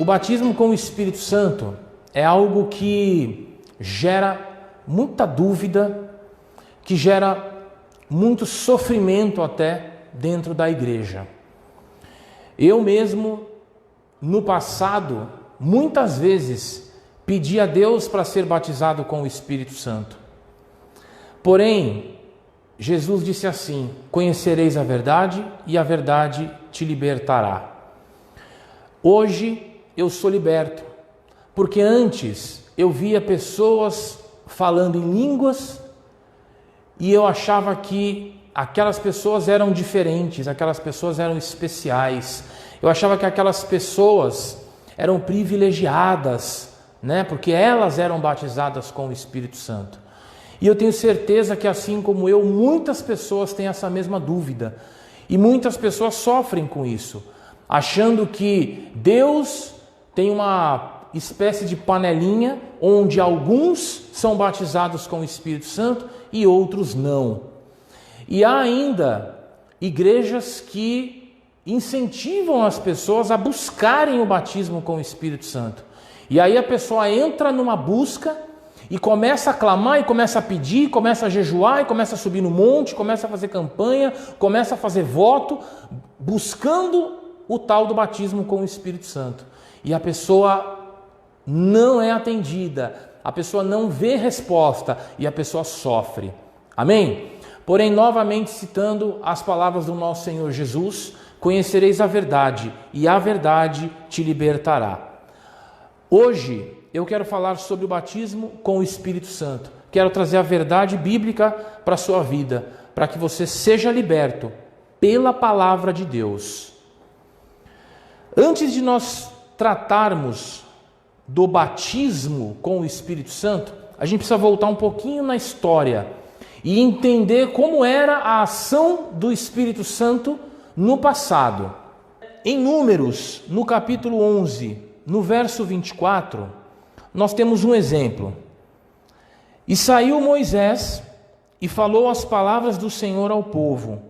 batismo com o Espírito Santo é algo que gera muita dúvida, que gera muito sofrimento até dentro da igreja. Eu mesmo, no passado, muitas vezes pedi a Deus para ser batizado com o Espírito Santo. Porém, Jesus disse assim: conhecereis a verdade e a verdade te libertará. Hoje eu sou liberto, porque antes eu via pessoas falando em línguas e eu achava que aquelas pessoas eram diferentes, aquelas pessoas eram especiais. Eu achava que aquelas pessoas eram privilegiadas, porque elas eram batizadas com o Espírito Santo. E eu tenho certeza que, assim como eu, muitas pessoas têm essa mesma dúvida. E muitas pessoas sofrem com isso, achando que Deus tem uma espécie de panelinha onde alguns são batizados com o Espírito Santo e outros não. E há ainda igrejas que incentivam as pessoas a buscarem o batismo com o Espírito Santo. E aí a pessoa entra numa busca e começa a clamar, e começa a pedir, começa a jejuar, e começa a subir no monte, começa a fazer campanha, começa a fazer voto, buscando o tal do batismo com o Espírito Santo. E a pessoa não é atendida, a pessoa não vê resposta e a pessoa sofre. Amém? Porém, novamente citando as palavras do nosso Senhor Jesus: conhecereis a verdade e a verdade te libertará. Hoje eu quero falar sobre o batismo com o Espírito Santo. Quero trazer a verdade bíblica para a sua vida, para que você seja liberto pela palavra de Deus. Antes de nós tratarmos do batismo com o Espírito Santo, a gente precisa voltar um pouquinho na história e entender como era a ação do Espírito Santo no passado. Em Números, no capítulo 11, no verso 24, nós temos um exemplo. E saiu Moisés e falou as palavras do Senhor ao povo,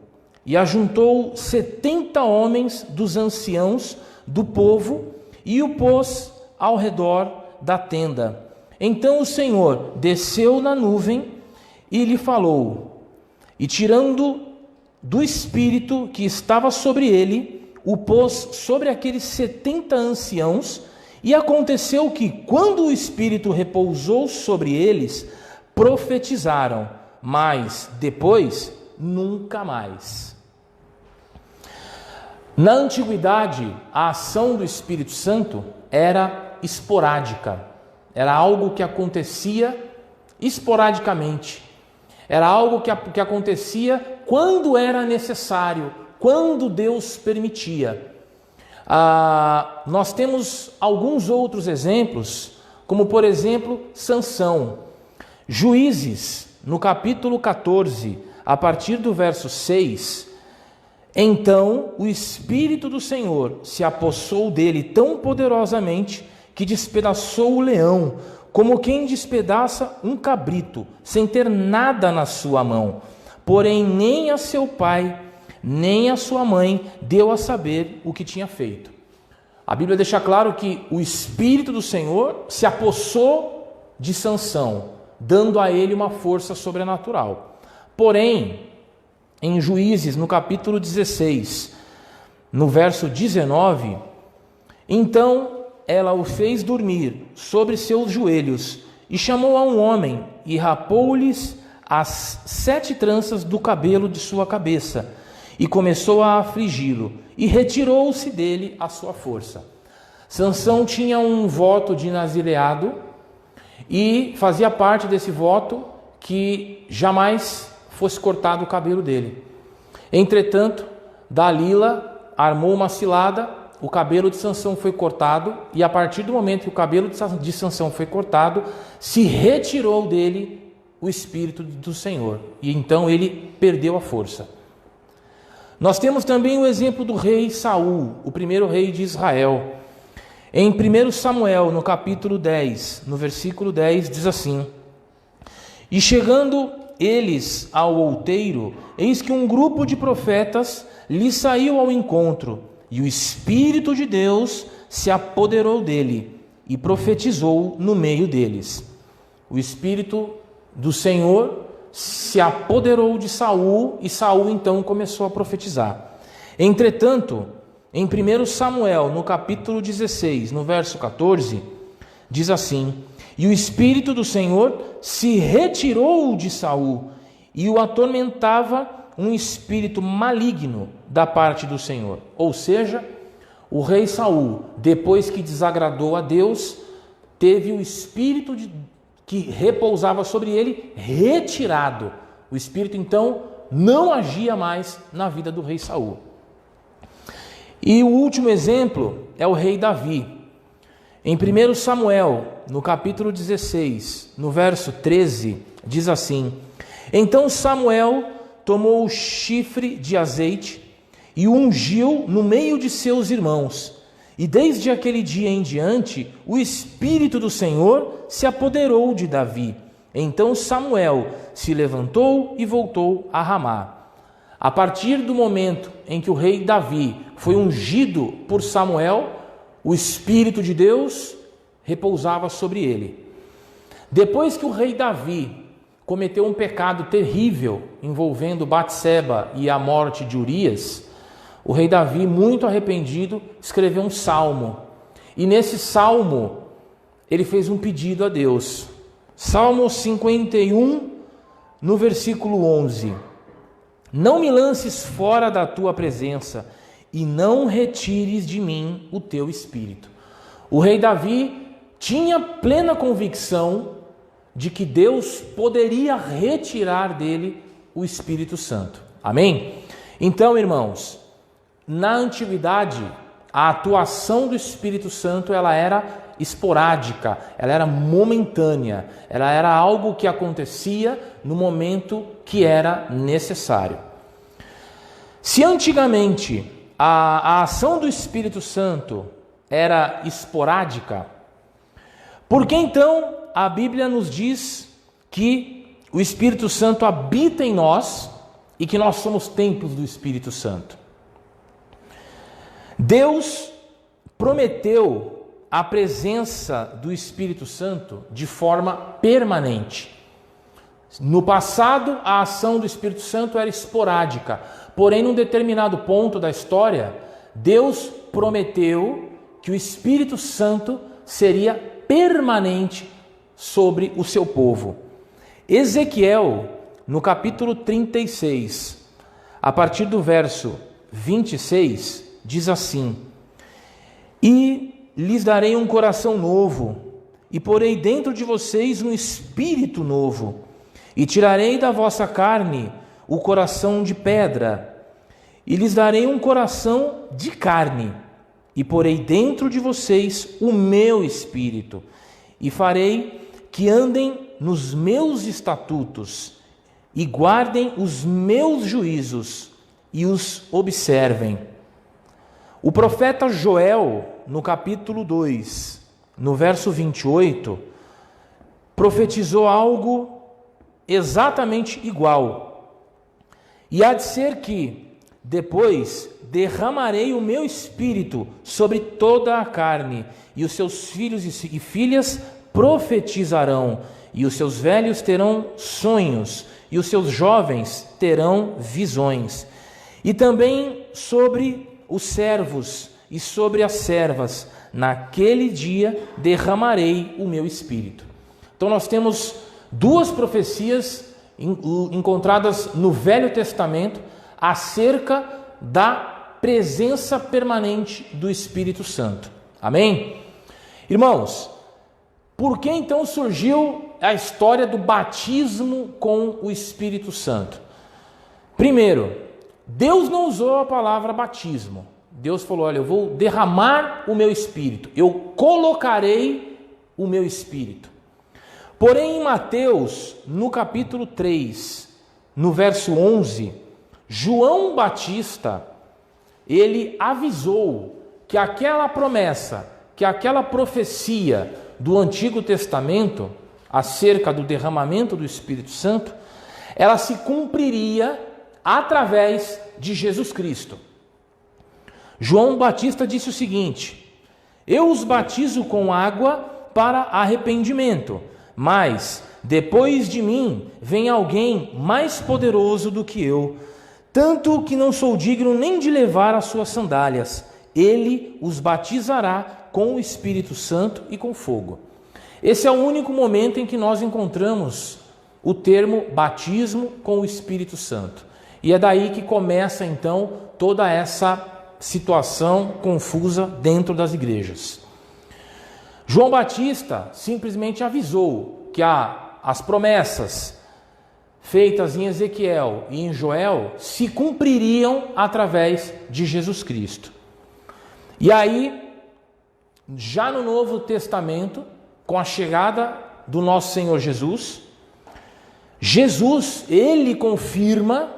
e ajuntou 70 homens dos anciãos do povo e o pôs ao redor da tenda. Então o Senhor desceu na nuvem e lhe falou, e tirando do Espírito que estava sobre ele, o pôs sobre aqueles 70 anciãos. E aconteceu que, quando o Espírito repousou sobre eles, profetizaram, mas depois nunca mais. Na antiguidade, a ação do Espírito Santo era esporádica, era algo que acontecia esporadicamente, era algo que acontecia quando era necessário, quando Deus permitia. Nós temos alguns outros exemplos, como por exemplo Sansão. Juízes, no capítulo 14, a partir do verso 6, então o Espírito do Senhor se apossou dele tão poderosamente que despedaçou o leão, como quem despedaça um cabrito, sem ter nada na sua mão. Porém nem a seu pai, nem a sua mãe deu a saber o que tinha feito. A Bíblia deixa claro que o Espírito do Senhor se apossou de Sansão, dando a ele uma força sobrenatural. Porém, em Juízes, no capítulo 16, no verso 19, então ela o fez dormir sobre seus joelhos e chamou a um homem e rapou-lhes as 7 tranças do cabelo de sua cabeça, e começou a afligi-lo, e retirou-se dele a sua força. Sansão tinha um voto de nazireado, e fazia parte desse voto que jamais fosse cortado o cabelo dele. Entretanto, Dalila armou uma cilada, o cabelo de Sansão foi cortado, e a partir do momento que o cabelo de Sansão foi cortado, se retirou dele o Espírito do Senhor, e então ele perdeu a força. Nós temos também o exemplo do rei Saul, o primeiro rei de Israel. Em 1 Samuel, no capítulo 10, no versículo 10, diz assim: E chegando eles ao outeiro, eis que um grupo de profetas lhe saiu ao encontro, e o Espírito de Deus se apoderou dele e profetizou no meio deles. O Espírito do Senhor se apoderou de Saul e Saul então começou a profetizar. Entretanto, em 1 Samuel, no capítulo 16, no verso 14, diz assim: e o Espírito do Senhor se retirou de Saul e o atormentava um espírito maligno da parte do Senhor. Ou seja, o rei Saul, depois que desagradou a Deus, teve o espírito que repousava sobre ele retirado. O espírito então não agia mais na vida do rei Saul. E o último exemplo é o rei Davi. Em 1 Samuel, no capítulo 16, no verso 13, diz assim: então Samuel tomou o chifre de azeite e o ungiu no meio de seus irmãos. E desde aquele dia em diante, o Espírito do Senhor se apoderou de Davi. Então Samuel se levantou e voltou a Ramá. A partir do momento em que o rei Davi foi ungido por Samuel, o Espírito de Deus repousava sobre ele. Depois que o rei Davi cometeu um pecado terrível envolvendo Batseba e a morte de Urias, o rei Davi, muito arrependido, escreveu um salmo. E nesse salmo, ele fez um pedido a Deus. Salmo 51, no versículo 11. Não me lances fora da tua presença e não retires de mim o teu espírito. O rei Davi tinha plena convicção de que Deus poderia retirar dele o Espírito Santo. Amém? Então, irmãos, na antiguidade, a atuação do Espírito Santo ela era esporádica, ela era momentânea, ela era algo que acontecia no momento que era necessário. Se antigamente a ação do Espírito Santo era esporádica, por que então a Bíblia nos diz que o Espírito Santo habita em nós e que nós somos templos do Espírito Santo? Deus prometeu a presença do Espírito Santo de forma permanente. No passado, a ação do Espírito Santo era esporádica, porém, num determinado ponto da história, Deus prometeu que o Espírito Santo seria permanente sobre o seu povo. Ezequiel, no capítulo 36, a partir do verso 26, diz assim: e lhes darei um coração novo, e porei dentro de vocês um espírito novo, e tirarei da vossa carne o coração de pedra, e lhes darei um coração de carne, e porei dentro de vocês o meu espírito, e farei que andem nos meus estatutos, e guardem os meus juízos, e os observem. O profeta Joel, no capítulo 2, no verso 28, profetizou algo exatamente igual. E há de ser que, depois, derramarei o meu espírito sobre toda a carne, e os seus filhos e filhas profetizarão, e os seus velhos terão sonhos, e os seus jovens terão visões. E também sobre os servos e sobre as servas, naquele dia derramarei o meu espírito. Então nós temos duas profecias encontradas no Velho Testamento acerca da presença permanente do Espírito Santo. Amém? Irmãos, por que então surgiu a história do batismo com o Espírito Santo? Primeiro, Deus não usou a palavra batismo. Deus falou: olha, eu vou derramar o meu espírito, eu colocarei o meu espírito. Porém, em Mateus, no capítulo 3, no verso 11, João Batista, ele avisou que aquela promessa, que aquela profecia do Antigo Testamento acerca do derramamento do Espírito Santo, ela se cumpriria através de Jesus Cristo. João Batista disse o seguinte: Eu os batizo com água para arrependimento, mas depois de mim vem alguém mais poderoso do que eu, tanto que não sou digno nem de levar as suas sandálias. Ele os batizará com o Espírito Santo e com fogo. Esse é o único momento em que nós encontramos o termo batismo com o Espírito Santo. E é daí que começa então toda essa situação confusa dentro das igrejas. João Batista simplesmente avisou que as promessas feitas em Ezequiel e em Joel se cumpririam através de Jesus Cristo. E aí, já no Novo Testamento, com a chegada do nosso Senhor Jesus, ele confirma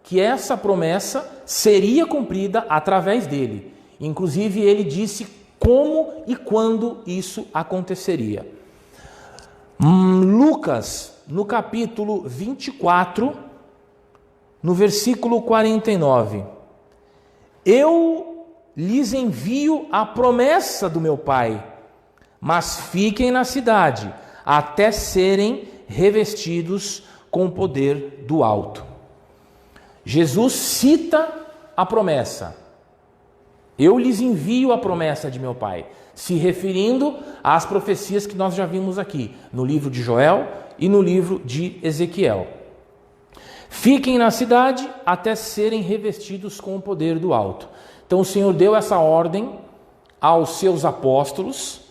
que essa promessa seria cumprida através dele. Inclusive, ele disse como e quando isso aconteceria. Lucas, no capítulo 24, no versículo 49. Eu lhes envio a promessa do meu Pai, mas fiquem na cidade até serem revestidos com o poder do alto. Jesus cita a promessa. Eu lhes envio a promessa de meu Pai, se referindo às profecias que nós já vimos aqui, no livro de Joel e no livro de Ezequiel. Fiquem na cidade até serem revestidos com o poder do alto. Então o Senhor deu essa ordem aos seus apóstolos,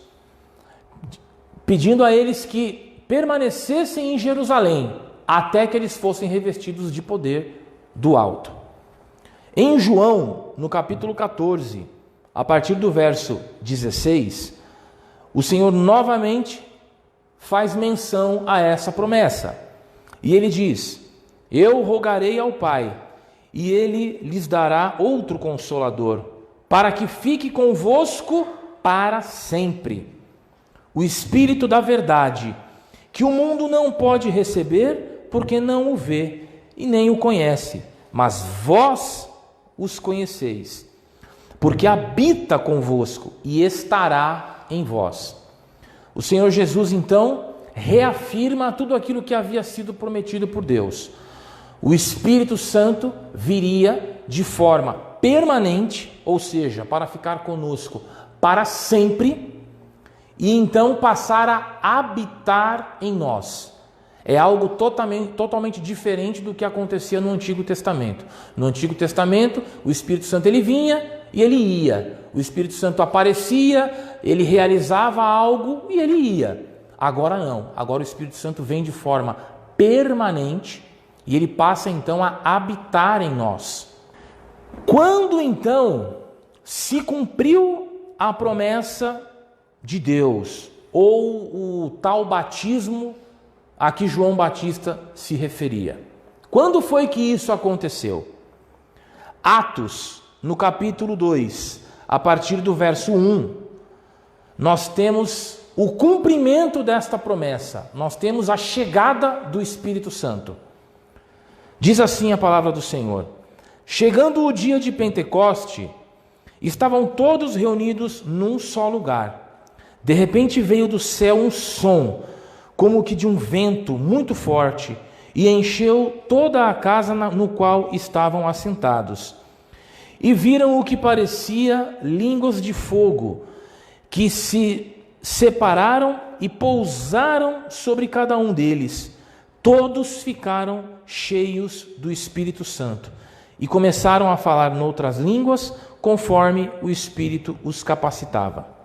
pedindo a eles que permanecessem em Jerusalém, até que eles fossem revestidos de poder do alto. Em João, no capítulo 14, a partir do verso 16, o Senhor novamente faz menção a essa promessa. E ele diz: eu rogarei ao Pai, e ele lhes dará outro Consolador, para que fique convosco para sempre. O Espírito da verdade, que o mundo não pode receber, porque não o vê e nem o conhece, mas vós os conheceis, porque habita convosco e estará em vós. O Senhor Jesus, então, reafirma tudo aquilo que havia sido prometido por Deus. O Espírito Santo viria de forma permanente, ou seja, para ficar conosco para sempre, e então passar a habitar em nós. É algo totalmente diferente do que acontecia no Antigo Testamento. No Antigo Testamento, o Espírito Santo ele vinha e ele ia. O Espírito Santo aparecia, ele realizava algo e ele ia. Agora não. Agora o Espírito Santo vem de forma permanente e ele passa então a habitar em nós. Quando então se cumpriu a promessa de Deus, ou o tal batismo a que João Batista se referia? Quando foi que isso aconteceu? Atos, no capítulo 2, a partir do verso 1, nós temos o cumprimento desta promessa, nós temos a chegada do Espírito Santo. Diz assim a palavra do Senhor: chegando o dia de Pentecoste, estavam todos reunidos num só lugar. De repente veio do céu um som, como que de um vento muito forte, e encheu toda a casa no qual estavam assentados. E viram o que parecia línguas de fogo, que se separaram e pousaram sobre cada um deles. Todos ficaram cheios do Espírito Santo e começaram a falar noutras línguas, conforme o Espírito os capacitava.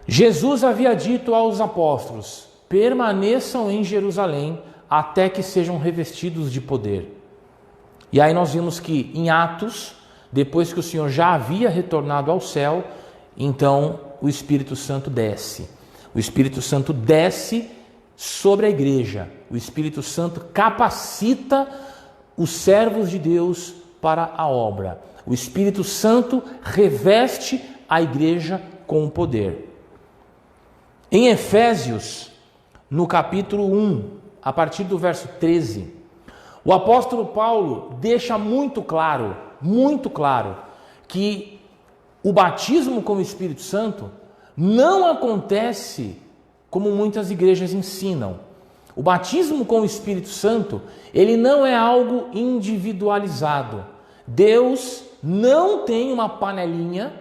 Jesus havia dito aos apóstolos: permaneçam em Jerusalém até que sejam revestidos de poder. E aí nós vimos que em Atos, depois que o Senhor já havia retornado ao céu, então o Espírito Santo desce. O Espírito Santo desce sobre a igreja. O Espírito Santo capacita os servos de Deus para a obra. O Espírito Santo reveste a igreja com o poder. Em Efésios, no capítulo 1, a partir do verso 13, o apóstolo Paulo deixa muito claro que o batismo com o Espírito Santo não acontece como muitas igrejas ensinam. O batismo com o Espírito Santo, ele não é algo individualizado. Deus não tem uma panelinha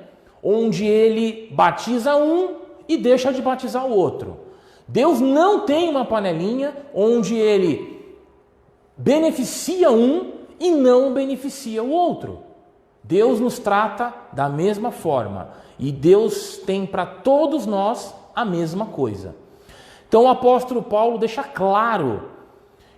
onde ele batiza um e deixa de batizar o outro. Deus não tem uma panelinha onde ele beneficia um e não beneficia o outro. Deus nos trata da mesma forma e Deus tem para todos nós a mesma coisa. Então o apóstolo Paulo deixa claro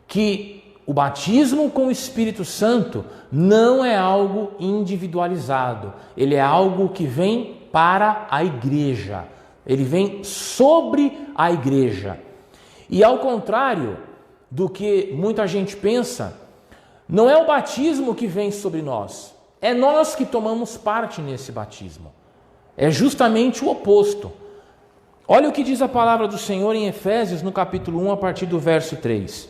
que o batismo com o Espírito Santo não é algo individualizado, ele é algo que vem para a igreja, ele vem sobre a igreja. E ao contrário do que muita gente pensa, não é o batismo que vem sobre nós, é nós que tomamos parte nesse batismo. É justamente o oposto. Olha o que diz a palavra do Senhor em Efésios, no capítulo 1, a partir do verso 3.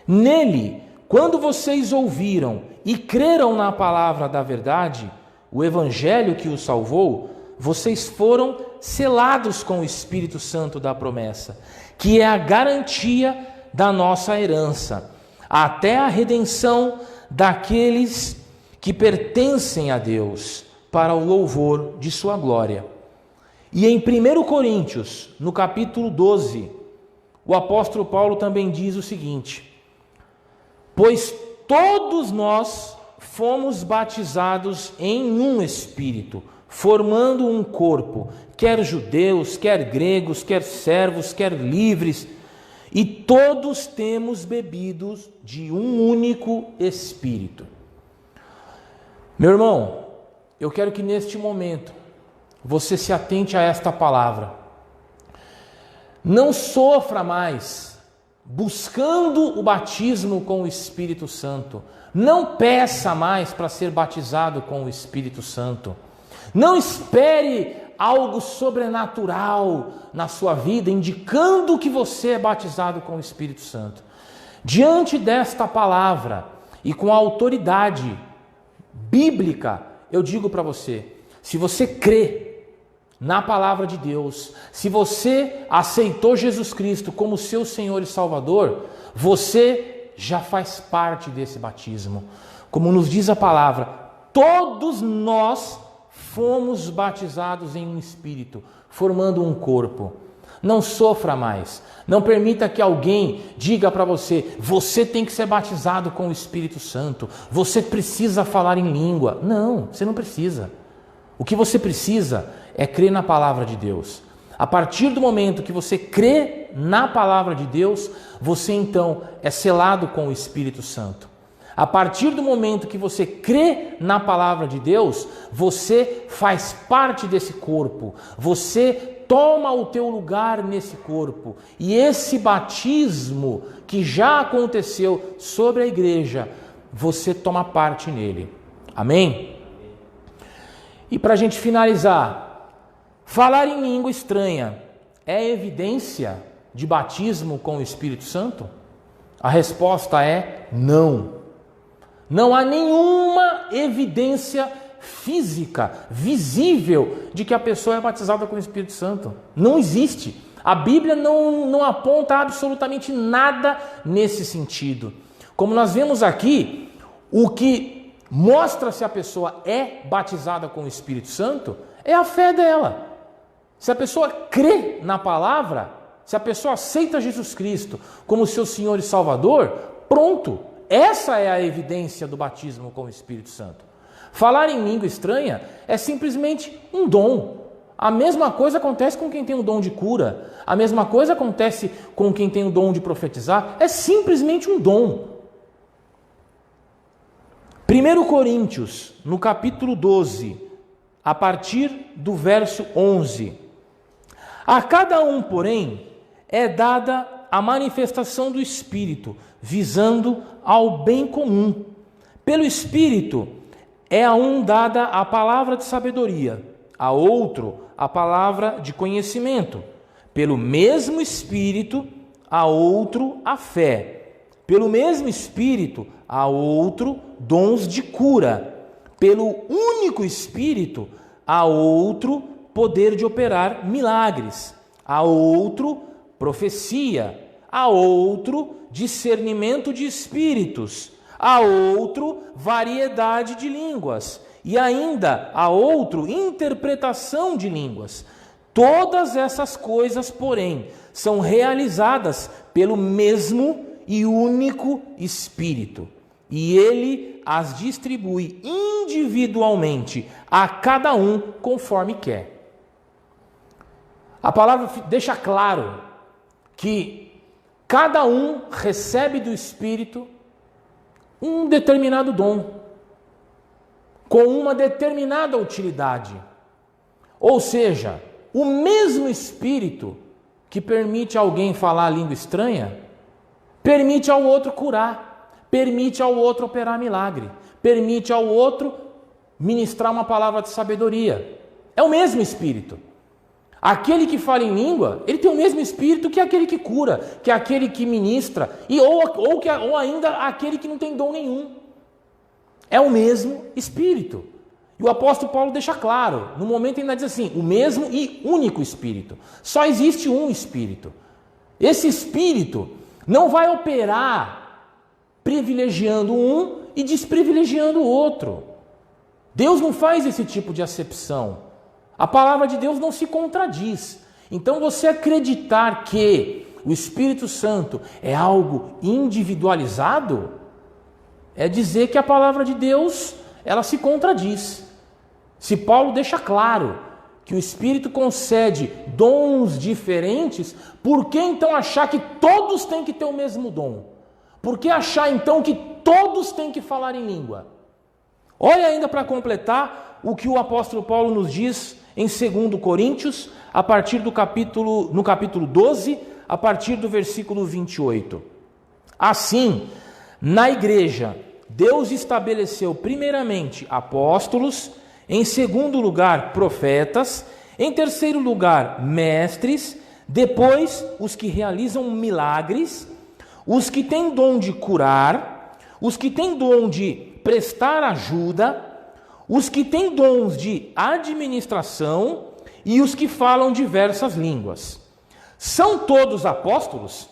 Nele, quando vocês ouviram e creram na palavra da verdade, o evangelho que os salvou, vocês foram selados com o Espírito Santo da promessa, que é a garantia da nossa herança, até a redenção daqueles que pertencem a Deus, para o louvor de sua glória. E em 1 Coríntios, no capítulo 12, o apóstolo Paulo também diz o seguinte: pois todos nós fomos batizados em um Espírito, formando um corpo, quer judeus, quer gregos, quer servos, quer livres, e todos temos bebido de um único Espírito. Meu irmão, eu quero que neste momento você se atente a esta palavra. Não sofra mais buscando o batismo com o Espírito Santo. Não peça mais para ser batizado com o Espírito Santo. Não espere algo sobrenatural na sua vida, indicando que você é batizado com o Espírito Santo. Diante desta palavra e com a autoridade bíblica, eu digo para você, se você crê na palavra de Deus, se você aceitou Jesus Cristo como seu Senhor e Salvador, você já faz parte desse batismo. Como nos diz a palavra, todos nós fomos batizados em um Espírito, formando um corpo. Não sofra mais. Não permita que alguém diga para você, você tem que ser batizado com o Espírito Santo, você precisa falar em língua. Não, você não precisa. O que você precisa é crer na palavra de Deus. A partir do momento que você crê na palavra de Deus, você então é selado com o Espírito Santo. A partir do momento que você crê na palavra de Deus, você faz parte desse corpo, você toma o teu lugar nesse corpo. E esse batismo que já aconteceu sobre a igreja, você toma parte nele. Amém? E para a gente finalizar, falar em língua estranha é evidência de batismo com o Espírito Santo? A resposta é não. Não há nenhuma evidência física, visível, de que a pessoa é batizada com o Espírito Santo. Não existe. A Bíblia não aponta absolutamente nada nesse sentido. Como nós vemos aqui, o que mostra se a pessoa é batizada com o Espírito Santo é a fé dela. Se a pessoa crê na palavra, se a pessoa aceita Jesus Cristo como seu Senhor e Salvador, pronto. Essa é a evidência do batismo com o Espírito Santo. Falar em língua estranha é simplesmente um dom. A mesma coisa acontece com quem tem o dom de cura. A mesma coisa acontece com quem tem o dom de profetizar. É simplesmente um dom. 1 Coríntios, no capítulo 12, a partir do verso 11. A cada um, porém, é dada a manifestação do Espírito, visando ao bem comum. Pelo Espírito é a um dada a palavra de sabedoria, a outro a palavra de conhecimento. Pelo mesmo Espírito a outro a fé. Pelo mesmo Espírito a outro dons de cura. Pelo único Espírito a outro poder de operar milagres, a outro profecia, a outro discernimento de espíritos, a outro variedade de línguas e ainda a outro interpretação de línguas. Todas essas coisas, porém, são realizadas pelo mesmo e único Espírito, e ele as distribui individualmente a cada um conforme quer. A palavra deixa claro que cada um recebe do Espírito um determinado dom, com uma determinada utilidade. Ou seja, o mesmo Espírito que permite alguém falar a língua estranha, permite ao outro curar, permite ao outro operar milagre, permite ao outro ministrar uma palavra de sabedoria. É o mesmo Espírito. Aquele que fala em língua, ele tem o mesmo Espírito que aquele que cura, que aquele que ministra, ou ainda aquele que não tem dom nenhum. É o mesmo Espírito. E o apóstolo Paulo deixa claro, no momento ainda diz assim, o mesmo e único Espírito. Só existe um Espírito. Esse Espírito não vai operar privilegiando um e desprivilegiando o outro. Deus não faz esse tipo de acepção. A palavra de Deus não se contradiz. Então você acreditar que o Espírito Santo é algo individualizado, é dizer que a palavra de Deus, ela se contradiz. Se Paulo deixa claro que o Espírito concede dons diferentes, por que então achar que todos têm que ter o mesmo dom? Por que achar então que todos têm que falar em língua? Olha ainda para completar o que o apóstolo Paulo nos diz em 2 Coríntios, no capítulo 12, a partir do versículo 28. Assim, na igreja, Deus estabeleceu primeiramente apóstolos, em segundo lugar profetas, em terceiro lugar mestres, depois os que realizam milagres, os que têm dom de curar, os que têm dom de prestar ajuda, os que têm dons de administração e os que falam diversas línguas. São todos apóstolos?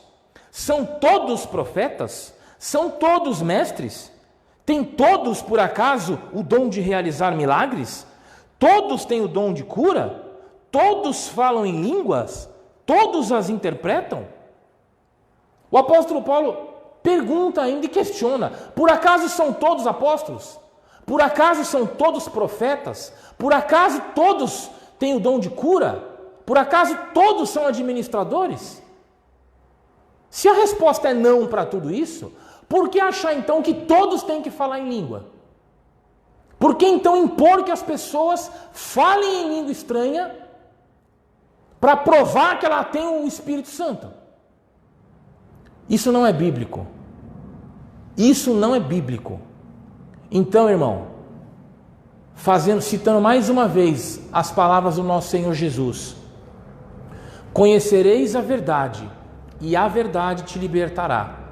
São todos profetas? São todos mestres? Têm todos, por acaso, o dom de realizar milagres? Todos têm o dom de cura? Todos falam em línguas? Todos as interpretam? O apóstolo Paulo pergunta ainda e questiona: por acaso são todos apóstolos? Por acaso são todos profetas? Por acaso todos têm o dom de cura? Por acaso todos são administradores? Se a resposta é não para tudo isso, por que achar então que todos têm que falar em língua? Por que então impor que as pessoas falem em língua estranha para provar que ela tem o Espírito Santo? Isso não é bíblico. Isso não é bíblico. Então, irmão, citando mais uma vez as palavras do nosso Senhor Jesus: conhecereis a verdade, e a verdade te libertará.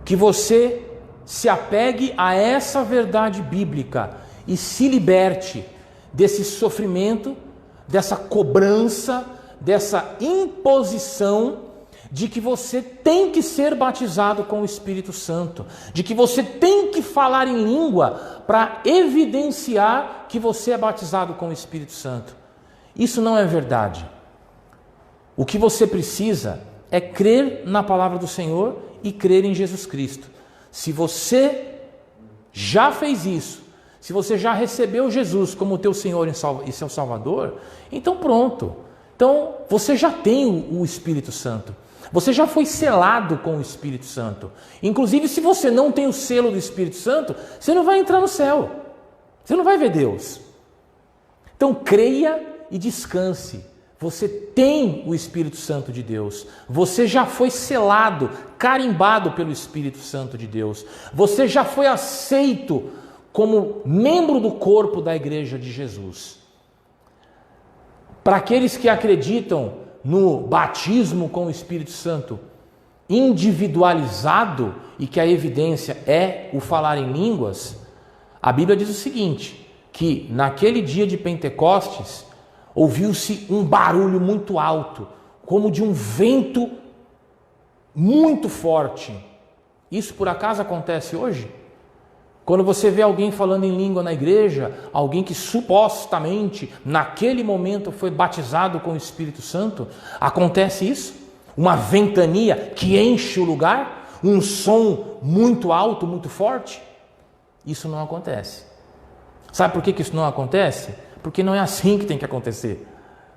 Que você se apegue a essa verdade bíblica e se liberte desse sofrimento, dessa cobrança, dessa imposição de que você tem que ser batizado com o Espírito Santo, de que você tem que falar em língua para evidenciar que você é batizado com o Espírito Santo. Isso não é verdade. O que você precisa é crer na palavra do Senhor e crer em Jesus Cristo. Se você já fez isso, se você já recebeu Jesus como teu Senhor e seu Salvador, então pronto. Então você já tem o Espírito Santo. Você já foi selado com o Espírito Santo. Inclusive, se você não tem o selo do Espírito Santo, você não vai entrar no céu. Você não vai ver Deus. Então, creia e descanse. Você tem o Espírito Santo de Deus. Você já foi selado, carimbado pelo Espírito Santo de Deus. Você já foi aceito como membro do corpo da Igreja de Jesus. Para aqueles que acreditam no batismo com o Espírito Santo individualizado e que a evidência é o falar em línguas, a Bíblia diz o seguinte: que naquele dia de Pentecostes ouviu-se um barulho muito alto, como de um vento muito forte. Isso por acaso acontece hoje? Quando você vê alguém falando em língua na igreja, alguém que supostamente naquele momento foi batizado com o Espírito Santo, acontece isso? Uma ventania que enche o lugar? Um som muito alto, muito forte? Isso não acontece. Sabe por que isso não acontece? Porque não é assim que tem que acontecer.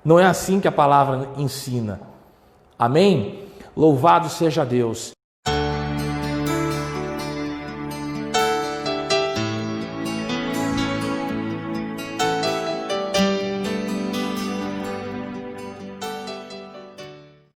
Não é assim que a palavra ensina. Amém? Louvado seja Deus.